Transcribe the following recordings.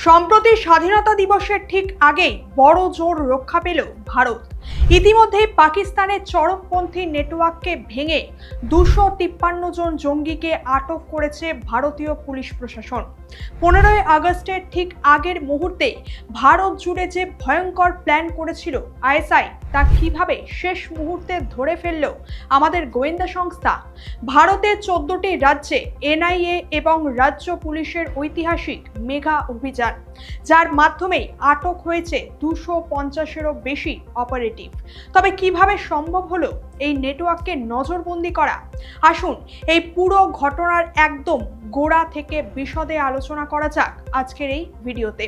সম্প্রতি স্বাধীনতা দিবসের ঠিক আগেই বড় জোর রক্ষা পেল ভারত। ইতিমধ্যেই পাকিস্তানের চরমপন্থী নেটওয়ার্ককে ভেঙে 253 জন জঙ্গিকে আটক করেছে ভারতীয় পুলিশ প্রশাসন। 15ই আগস্টের ঠিক আগের মুহূর্তে ভারত জুড়ে যে ভয়ঙ্কর প্ল্যান করেছিল আইএসআই, তা কিভাবে শেষ মুহূর্তে ধরে ফেলল আমাদের গোয়েন্দা সংস্থা। ভারতের 14টি রাজ্যে এনআইএ এবং রাজ্য পুলিশের ঐতিহাসিক মেগা অভিযান, যার মাধ্যমে আটক হয়েছে 250-এরও বেশি অপারেটিভ। তবে কিভাবে সম্ভব হলো এই নেটওয়ার্ককে নজরবন্দি করা? আসুন এই পুরো ঘটনার একদম গোড়া থেকে বিশদে আলোচনা করা যাক আজকের এই ভিডিওতে।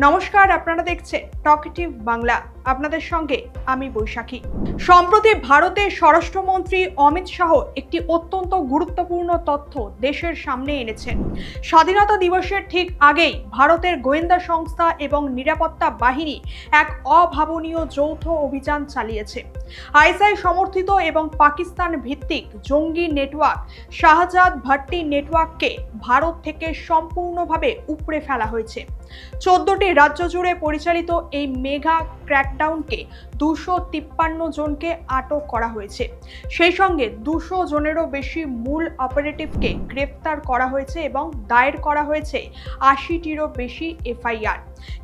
নমস্কার, আপনারা দেখছেন টকিটিভ বাংলা, আপনাদের সঙ্গে আমি বৈশাখী। সম্প্রতি ভারতের স্বরাষ্ট্রমন্ত্রী অমিত শাহ একটি অত্যন্ত গুরুত্বপূর্ণ তথ্য দেশের সামনে এনেছেন। স্বাধীনতা দিবসের ঠিক আগেই ভারতের গোয়েন্দা সংস্থা এবং নিরাপত্তা বাহিনী এক অভাবনীয় যৌথ অভিযান চালিয়েছে। আইএসআই সমর্থিত এবং পাকিস্তান ভিত্তিক জঙ্গি নেটওয়ার্ক শাহজাদ ভাট্টি নেটওয়ার্ককে ভারত থেকে সম্পূর্ণভাবে উপড়ে ফেলা হয়েছে। 14টি রাজ্য জুড়ে পরিচালিত এই মেগা ক্র্যাকডাউনকে 253 জনকে আটক করা হয়েছে। সেই সঙ্গে 200 জনেরও বেশি মূল অপারেটিভকে গ্রেফতার করা হয়েছে এবং দায়ের করা হয়েছে 80টিরও বেশি এফআইআর।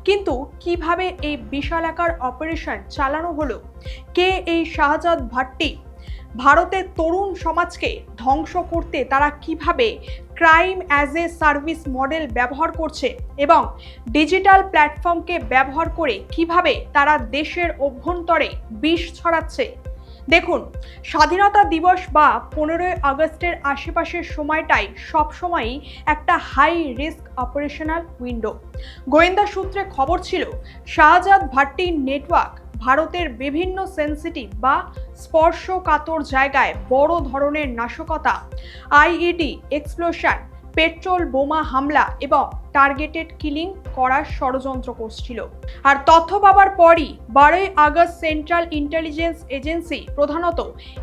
কিন্তু কিভাবে এই বিশালাকার অপারেশন চালানো হলো? কে এই শাহজাদ ভাট্টি? ভারতের তরুণ সমাজকে ধ্বংস করতে তারা কিভাবে crime as a service model ব্যবহার করছে এবং ডিজিটাল প্ল্যাটফর্মকে ব্যবহার করে কিভাবে তারা দেশের অভ্যন্তরে বিষ ছড়াচ্ছে? দেখুন, স্বাধীনতা দিবস বা 15ই আগস্টের আশেপাশের সময়টাই সবসময়ই একটা হাই রিস্ক অপারেশনাল উইন্ডো। গোয়েন্দা সূত্রে খবর ছিল শাহজাদ ভাট্টির নেটওয়ার্ক ভারতের বিভিন্ন সেন্সিটিভ বা স্পর্শকাতর জায়গায় বড় ধরনের নাশকতা, আইইডি এক্সপ্লোশন, পেট্রোল বোমা হামলা এবং টার্গেটেড কিলিং করার ষড়যন্ত্র করছিল। আর তথ্য পাওয়ার পরই 12ই আগস্ট সেন্ট্রাল ইন্টেলিজেন্স এজেন্সি, প্রধানত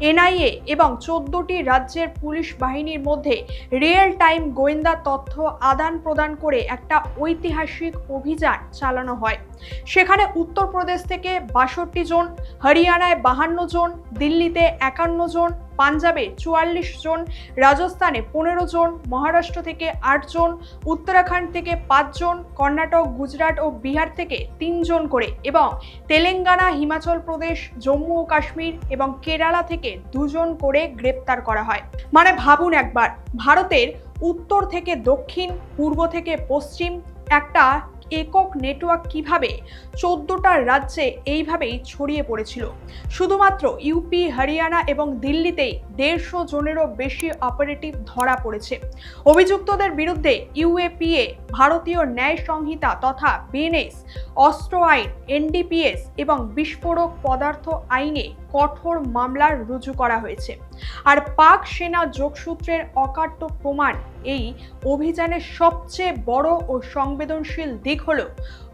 এনআইএ এবং 14টি রাজ্যের পুলিশ বাহিনীর মধ্যে রিয়েল টাইম গোয়েন্দা তথ্য আদান প্রদান করে একটা ঐতিহাসিক অভিযান চালানো হয়। সেখানে উত্তরপ্রদেশ থেকে 62 জন, হরিয়ানায় 52 জন, দিল্লিতে 51 জন, পাঞ্জাবে 44 জন, রাজস্থানে 15 জন, মহারাষ্ট্র থেকে 8 জন, উত্তরাখণ্ড থেকে 5 জন, কর্ণাটক, গুজরাট ও বিহার থেকে 3 জন করে এবং তেলেঙ্গানা, হিমাচল প্রদেশ, জম্মু ও কাশ্মীর এবং কেরালা থেকে 2 জন করে গ্রেপ্তার করা হয়। মানে ভাবুন একবার, ভারতের উত্তর থেকে দক্ষিণ, পূর্ব থেকে পশ্চিম একটা একক নেটওয়ার্ক কিভাবে 14টা রাজ্যে এইভাবেই ছড়িয়ে পড়েছিল। শুধুমাত্র ইউপি, হরিয়ানা এবং দিল্লিতেই 150 জনেরও বেশি অপারেটিভ ধরা পড়েছে। অভিযুক্তদের বিরুদ্ধে ইউএপিএ, ভারতীয় ন্যায় সংহিতা তথা বিএনএস, অস্ত্র আইন, এনডিপিএস এবং বিস্ফোরক পদার্থ আইনে কঠোর মামলা রুজু করা হয়েছে। আর পাক সেনা যোগসূত্রের অকাট্য প্রমাণ এই অভিযানের সবচেয়ে বড় ও সংবেদনশীল দিক হলো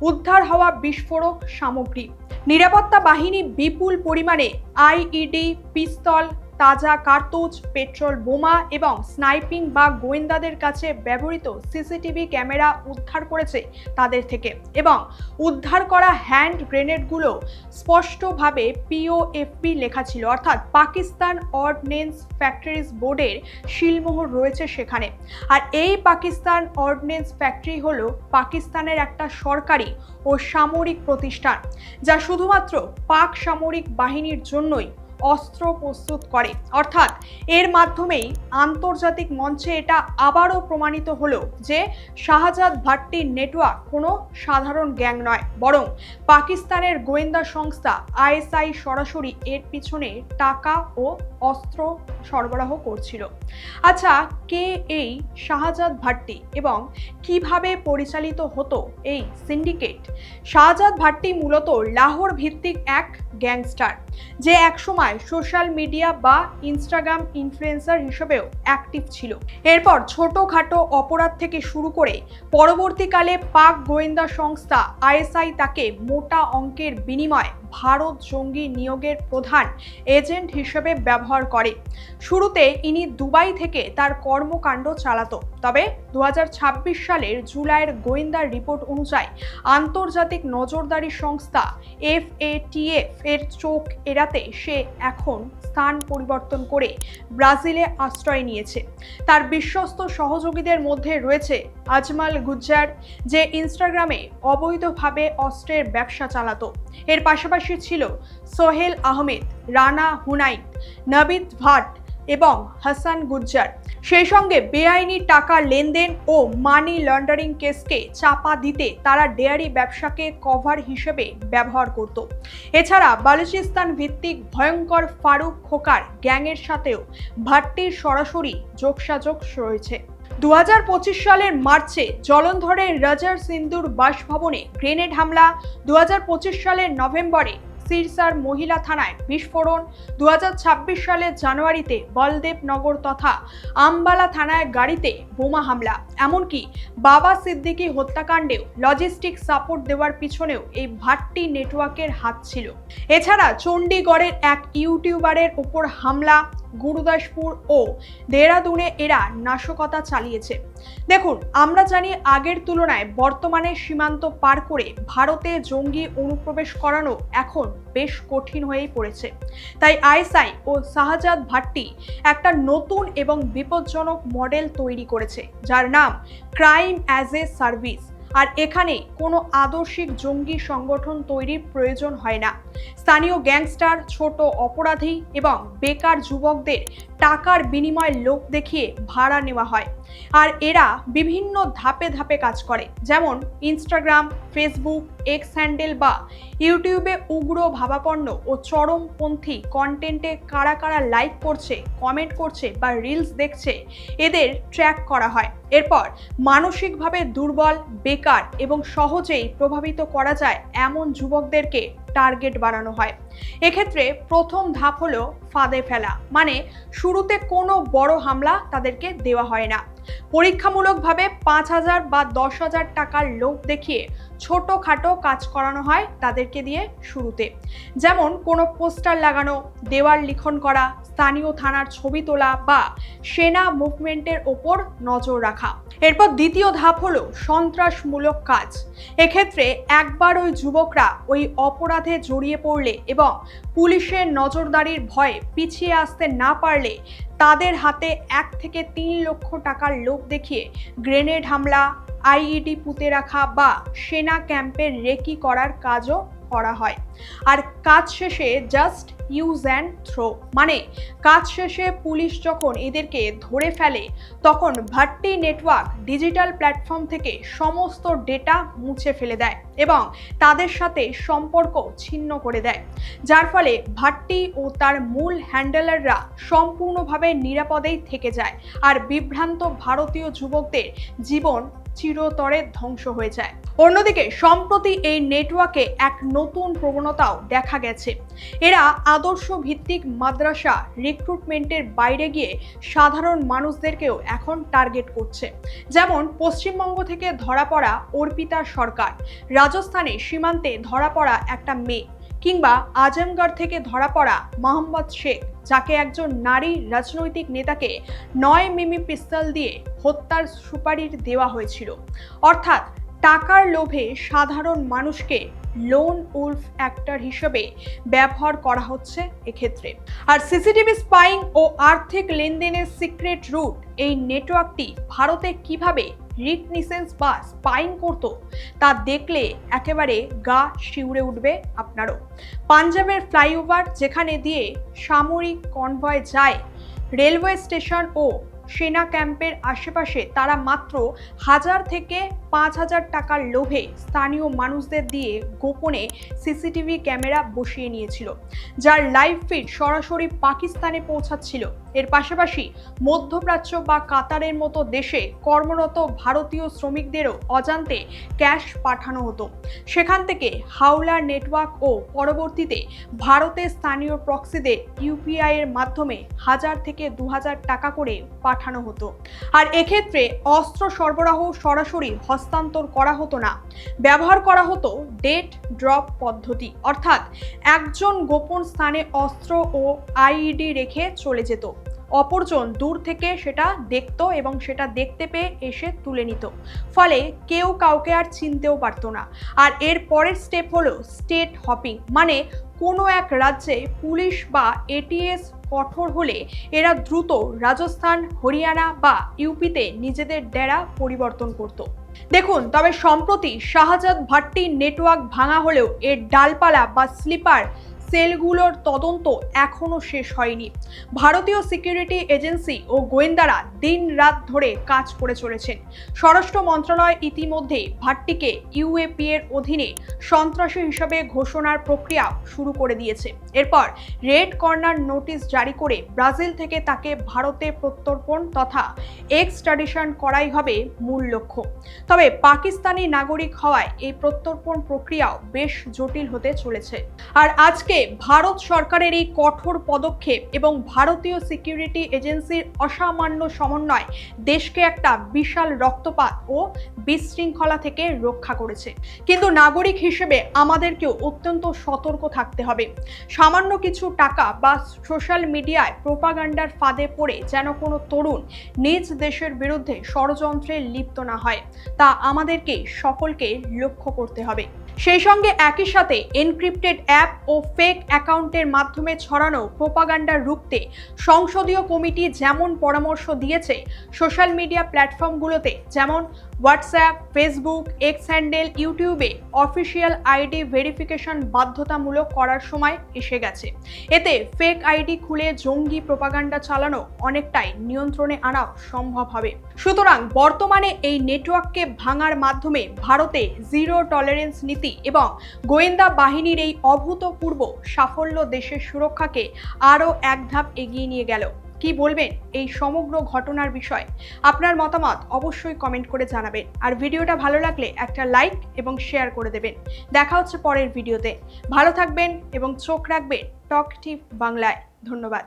উদ্ধার হওয়া বিস্ফোরক সামগ্রী। নিরাপত্তা বাহিনী বিপুল পরিমাণে আইইডি, পিস্তল, তাজা কার্তুজ, পেট্রোল বোমা এবং স্নাইপিং বা গোয়েন্দাদের কাছে ব্যবহৃত সিসিটিভি ক্যামেরা উদ্ধার করেছে তাদের থেকে। এবং উদ্ধার করা হ্যান্ড গ্রেনেডগুলো স্পষ্টভাবে পিওএফবি লেখা ছিল, অর্থাৎ পাকিস্তান অর্ডিন্যান্স ফ্যাক্টরিজ বোর্ডের শিলমোহর রয়েছে সেখানে। আর এই পাকিস্তান অর্ডিন্যান্স ফ্যাক্টরি হলো পাকিস্তানের একটা সরকারি ও সামরিক প্রতিষ্ঠান, যা শুধুমাত্র পাক সামরিক বাহিনীর জন্যই অস্ত্র প্রস্তুত করে। অর্থাৎ এর মাধ্যমেই আন্তর্জাতিক মঞ্চে এটা আবারও প্রমাণিত হলো যে শাহজাদ ভাট্টির নেটওয়ার্ক কোনো সাধারণ গ্যাং নয়, বরং পাকিস্তানের গোয়েন্দা সংস্থা আইএসআই সরাসরি এর পিছনে টাকা ও অস্ত্র সরবরাহ করছিল। আচ্ছা, কে এই শাহজাদ ভাট্টি এবং কিভাবে পরিচালিত হতো এই সিন্ডিকেট? শাহজাদ ভাট্টি মূলত লাহোর ভিত্তিক এক গ্যাংস্টার, যে একসময় সোশ্যাল মিডিয়া বা ইনস্টাগ্রাম ইনফ্লুয়েন্সার হিসেবেও অ্যাক্টিভ ছিল। এরপর ছোটখাটো অপরাধ থেকে শুরু করে পরবর্তীকালে পাক গোয়েন্দা সংস্থা আইএসআই তাকে মোটা অঙ্কের বিনিময়ে ভারত জঙ্গি নিয়োগের প্রধান এজেন্ট হিসেবে ব্যবহার করে। শুরুতে ইনি দুবাই থেকে তার কর্মকাণ্ড চালাতো, তবে 2026 সালের জুলাইয়ের গোয়েন্দা রিপোর্ট অনুযায়ী আন্তর্জাতিক নজরদারি সংস্থা FATF এর চোখ এড়াতে সে এখন স্থান পরিবর্তন করে ব্রাজিলে আশ্রয় নিয়েছে। তার বিশ্বস্ত সহযোগীদের মধ্যে রয়েছে আজমাল গুজ্জার, যে ইনস্টাগ্রামে অবৈধভাবে অস্ত্রের ব্যবসা চালাতো। এর পাশাপাশি ছিল সোহেল আহমেদ, রানা হুনাইন, নবিদ ভাট এবং হাসান গুজ্জার। সেই সঙ্গে বেআইনি টাকা লেনদেন ও মানি লন্ডারিং কেসকে চাপা দিতে তারা ডেয়ারি ব্যবসাকে কভার হিসেবে ব্যবহার করত। এছাড়া বালুচিস্তান ভিত্তিক ভয়ঙ্কর ফারুক খোকার গ্যাংয়ের সাথেও ভাট্টির সরাসরি যোগসাযোগ রয়েছে। 2025 সালের মার্চে জলন্ধরের রাজার সিন্দুর বাসভবনে গ্রেনেড হামলা, 2025 সালের নভেম্বরে সিরসার মহিলা থানায় বিস্ফোরণ, 2026 সালের জানুয়ারিতে বলদেবনগর তথা আম্বালা থানায় গাড়িতে বোমা হামলা, এমনকি বাবা সিদ্দিকী হত্যাকাণ্ডেও লজিস্টিক সাপোর্ট দেওয়ার পিছনেও এই ভাট্টি নেটওয়ার্কের হাত ছিল। এছাড়া চণ্ডীগড়ের এক ইউটিউবারের উপর হামলা, গুরুদাসপুর ও দেহরাদুনে এরা নাশকতা চালিয়েছে। দেখুন, আমরা জানি আগের তুলনায় বর্তমানে সীমান্ত পার করে ভারতে জঙ্গি অনুপ্রবেশ করানো এখন বেশ কঠিন হয়েই পড়েছে। তাই আইএসআই ও শাহজাদ ভাট্টি একটা নতুন এবং বিপজ্জনক মডেল তৈরি করেছে, যার নাম ক্রাইম অ্যাজ এ সার্ভিস। আর এখানে কোনো আদর্শিক জঙ্গি সংগঠন তৈরির প্রয়োজন হয় না। স্থানীয় গ্যাংস্টার, ছোট অপরাধী এবং বেকার যুবকদের টাকার বিনিময়ে লোক দেখিয়ে ভাড়া নেওয়া হয়। আর এরা বিভিন্ন ধাপে ধাপে কাজ করে, যেমন ইনস্টাগ্রাম, ফেসবুক, এক্স হ্যান্ডেল বা ইউটিউবে উগ্র ভাবাপন্ন ও চরমপন্থী কন্টেন্টে কারা কারা লাইক করছে, কমেন্ট করছে বা রিলস দেখছে এদের ট্র্যাক করা হয়। এরপর মানসিকভাবে দুর্বল, বেকার এবং সহজেই প্রভাবিত করা যায় এমন যুবকদেরকে টার্গেট বানানো হয়। এক্ষেত্রে প্রথম ধাপ হলো ফাঁদে ফেলা, মানে শুরুতে কোনো বড় হামলা তাদেরকে দেওয়া হয় না। পরীক্ষামূলকভাবে 5,000 বা 10,000 টাকার লোভ দেখিয়ে ছোটখাটো কাজ করানো হয় তাদেরকে দিয়ে শুরুতে, যেমন কোনো পোস্টার লাগানো, দেওয়াল লিখন করা, স্থানীয় থানার ছবি তোলা বা সেনা মুভমেন্টের ওপর নজর রাখা। এরপর দ্বিতীয় ধাপ হলো সন্ত্রাসমূলক কাজ। এক্ষেত্রে একবার ওই যুবকরা ওই অপরাধে জড়িয়ে পড়লে এবং পুলিশের নজরদারির ভয়ে পিছিয়ে আসতে না পারলে তাদের হাতে 1 থেকে 3 লক্ষ টাকার লোভ দেখিয়ে গ্রেনেড হামলা, আইইডি পুঁতে রাখা বা সেনা ক্যাম্পের রেকি করার কাজও করা হয়। আর কাজ শেষে জাস্ট ইউজ অ্যান্ড থ্রো, মানে কাজ শেষে পুলিশ যখন এদেরকে ধরে ফেলে তখন ভাট্টি নেটওয়ার্ক ডিজিটাল প্ল্যাটফর্ম থেকে সমস্ত ডেটা মুছে ফেলে দেয় এবং তাদের সাথে সম্পর্ক ছিন্ন করে দেয়, যার ফলে ভাট্টি ও তার মূল হ্যান্ডেলাররা সম্পূর্ণভাবে নিরাপদেই থেকে যায় আর বিভ্রান্ত ভারতীয় যুবকদের জীবন চিরতরে ধ্বংস হয়ে যায়। অন্যদিকে সম্প্রতি এই নেটওয়ার্কে এক নতুন প্রবণতাও দেখা গেছে। এরা আদর্শ ভিত্তিক মাদ্রাসা রিক্রুটমেন্টের বাইরে গিয়ে সাধারণ মানুষদেরকেও এখন টার্গেট করছে। যেমন পশ্চিমবঙ্গ থেকে ধরা পড়া অর্পিতা সরকার, রাজস্থানে সীমান্তে ধরা পড়া একটা মেয়ে, কিংবা আজমগড় থেকে ধরা পড়া মোহাম্মদ শেখ, যাকে একজন নারী রাজনৈতিক নেতাকে 9 মিমি পিস্তল দিয়ে হত্যার সুপারি দেওয়া হয়েছিল। অর্থাৎ টাকার লোভে সাধারণ মানুষকে লোন উলফ অ্যাক্টর হিসেবে ব্যবহার করা হচ্ছে এক্ষেত্রে। আর সিসিটিভি স্পাইং ও আর্থিক লেনদেনের সিক্রেট রুট এই নেটওয়ার্কটি ভারতে কিভাবে রিকনিসেন্স বা স্পাইং করতো তা দেখলে একেবারে গা শিউরে উঠবে আপনারও। পাঞ্জাবের ফ্লাইওভার যেখানে দিয়ে সামরিক কনভয় যায়, রেলওয়ে স্টেশন ও সেনা ক্যাম্পের আশেপাশে তারা মাত্র 1000 থেকে 5000 টাকার লোভে স্থানীয় মানুষদের দিয়ে গোপনে সিসিটিভি ক্যামেরা বসিয়ে নিয়েছিল, যার লাইভ ফিড সরাসরি পাকিস্তানে পৌঁছাচ্ছিল। এর পাশাপাশি মধ্যপ্রাচ্য বা কাতারের মতো দেশে কর্মরত ভারতীয় শ্রমিকদেরও অজান্তে ক্যাশ পাঠানো হতো। সেখান থেকে হাওলার নেটওয়ার্ক ও পরবর্তীতে ভারতের স্থানীয় প্রক্সিদের ইউপিআই এর মাধ্যমে 1000 থেকে 2000 টাকা করে পাঠানো হতো। আর এক্ষেত্রে অস্ত্র সরবরাহ সরাসরি হস্তান্তর করা হতো না, ব্যবহার করা হতো ডেট ড্রপ পদ্ধতি, অর্থাৎ একজন গোপন স্থানে অস্ত্র ও আইইডি রেখে চলে যেত, অপরজন দূর থেকে সেটা দেখতো এবং সেটা দেখতে পেয়ে এসে তুলে নিত। ফলে কেউ কাউকে আর চিনতেও পারতো না। আর এর পরের স্টেপ হলো স্টেট হপিং, মানে কোনো এক রাজ্যে পুলিশ বা এটিএস কঠোর হলে এরা দ্রুত রাজস্থান, হরিয়ানা বা ইউপিতে নিজেদের ডেরা পরিবর্তন করত। দেখুন, তবে সম্প্রতি শাহজাদ ভাট্টির নেটওয়ার্ক ভাঙা হলেও এর ডালপালা বা স্লিপার সেলগুলোর তদন্ত এখনো শেষ হয়নি। ভারতীয় সিকিউরিটি এজেন্সি ও গোয়েন্দারা দিন রাত ধরে কাজ করে চলেছেন। স্বরাষ্ট্র মন্ত্রণালয় ইতিমধ্যে ভাট্টিকে ইউএপি এর অধীনে সন্ত্রাসী হিসেবে ঘোষণার প্রক্রিয়া শুরু করে দিয়েছে। এরপর রেড কর্নার নোটিশ জারি করে ব্রাজিল থেকে তাকে ভারতে প্রত্যর্পণ তথা এক্সট্রাডিশন করাই হবে মূল লক্ষ্য। তবে পাকিস্তানি নাগরিক হওয়ায় এই প্রত্যর্পণ প্রক্রিয়াও বেশ জটিল হতে চলেছে। আর আজকে ভারত সরকারের এই কঠোর পদক্ষেপ এবং ভারতীয় সিকিউরিটি এজেন্সির অসামান্য সমন্বয় দেশকে একটা বিশাল রক্তপাত ও বিশৃঙ্খলা থেকে রক্ষা করেছে। কিন্তু নাগরিক হিসেবে আমাদেরকেও অত্যন্ত সতর্ক থাকতে হবে। সামান্য কিছু টাকা বা সোশ্যাল মিডিয়ায় প্রোপাগান্ডার ফাঁদে পড়ে যেন কোনো তরুণ নিজ দেশের বিরুদ্ধে ষড়যন্ত্রে লিপ্ত না হয়, তা আমাদেরকে সকলকে লক্ষ্য করতে হবে। সেই সঙ্গে একই সাথে এনক্রিপ্টেড অ্যাপ ও ফেক অ্যাকাউন্টের মাধ্যমে ছড়ানো প্রোপাগান্ডা রুখতে সংসদীয় কমিটি যেমন পরামর্শ দিয়েছে, সোশ্যাল মিডিয়া প্ল্যাটফর্মগুলোতে যেমন হোয়াটসঅ্যাপ, ফেসবুক, এক্স হ্যান্ডেল, ইউটিউবে অফিসিয়াল আইডি ভেরিফিকেশন বাধ্যতামূলক করার সময় এসে গেছে। এতে ফেক আইডি খুলে জঙ্গি প্রোপাগান্ডা চালানো অনেকটাই নিয়ন্ত্রণে আনা সম্ভব হবে। সুতরাং বর্তমানে এই নেটওয়ার্ককে ভাঙার মাধ্যমে ভারতে জিরো টলারেন্স নীতি এবং গোয়েন্দা বাহিনীর এই অভূতপূর্ব সাফল্য দেশের সুরক্ষাকে আরও এক ধাপ এগিয়ে নিয়ে গেল। কি বলবেন এই সমগ্র ঘটনার বিষয়ে? আপনার মতামত অবশ্যই কমেন্ট করে জানাবেন। আর ভিডিওটা ভালো লাগলে একটা লাইক এবং শেয়ার করে দেবেন। দেখা হচ্ছে পরের ভিডিওতে। ভালো থাকবেন এবং চোখ রাখবেন টক টিপ বাংলায়। ধন্যবাদ।